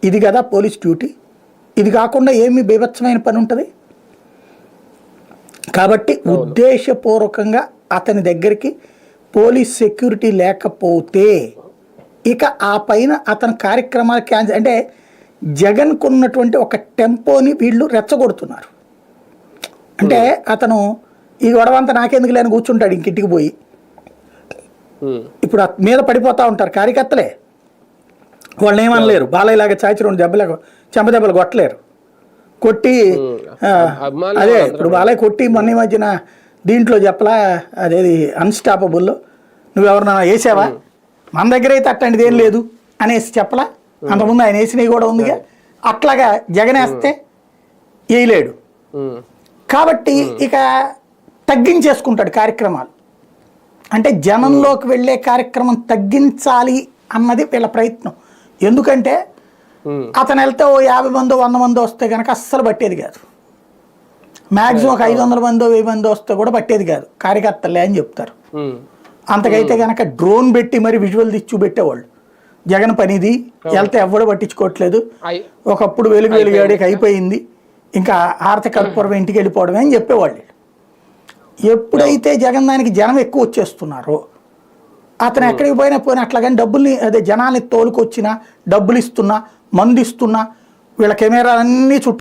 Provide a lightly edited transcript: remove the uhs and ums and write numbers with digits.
ఇది కదా police duty. ఇది కాకుండా ఏమి బీభత్సమైన పని ఉంటుంది. కాబట్టి ఉద్దేశపూర్వకంగా అతని దగ్గరికి పోలీస్ సెక్యూరిటీ లేకపోతే ఇక ఆ పైన అతని కార్యక్రమాలు క్యాన్సిల్. అంటే జగన్కు ఉన్నటువంటి ఒక టెంపోని వీళ్ళు రెచ్చగొడుతున్నారు. అంటే అతను ఈ గొడవంతా నాకెందుకు లేని కూర్చుంటాడు ఇంటికి పోయి. ఇప్పుడు మీద పడిపోతూ ఉంటారు కార్యకర్తలే, వాళ్ళని ఏమనలేరు. బాలయ్యలాగా చాచి 2 దెబ్బలు చెంపదెబ్బలు కొట్టలేరు. కొట్టి అదే ఇప్పుడు బాలయ్య కొట్టి మొన్న మధ్యన దీంట్లో చెప్పలా, అదేది అన్స్టాపబుల్లో నువ్వెవరన్నా వేసావా, మన దగ్గర అయితే అట్లాంటిది ఏం లేదు అనేసి చెప్పలా. అంతకుముందు ఆయన వేసినవి కూడా ఉందిగా. అట్లాగా జగన్ వేస్తే వేయలేడు. కాబట్టి ఇక తగ్గించేసుకుంటాడు కార్యక్రమాలు. అంటే జనంలోకి వెళ్ళే కార్యక్రమం తగ్గించాలి అన్నది వీళ్ళ ప్రయత్నం. ఎందుకంటే అతను వెళ్తే ఓ 50 మందో 100 మందో వస్తే కనుక అస్సలు పట్టేది కాదు. మ్యాక్సిమం ఒక 500 మందో 1000 మందో వస్తే కూడా పట్టేది కాదు కార్యకర్తలే అని చెప్తారు. అంతకైతే కనుక డ్రోన్ పెట్టి మరి విజువల్ తీసి చూపెట్టేవాళ్ళు. జగన్ పనిది, వెళ్తే ఎవడో పట్టించుకోవట్లేదు, ఒకప్పుడు వెలుగాడికి అయిపోయింది, ఇంకా హారతి కర్పూరం ఇంటికి వెళ్ళిపోవడమే అని చెప్పేవాళ్ళు. ఎప్పుడైతే జగన్ దానికి జనం ఎక్కువ వచ్చేస్తున్నారో అతను ఎక్కడికి పోయినా అట్లాగని డబ్బుల్ని అదే జనాల్ని తోలుకొచ్చినా, డబ్బులు ఇస్తున్నా, మందు ఇస్తున్నా, వీళ్ళ కెమెరాలన్నీ చుట్టూ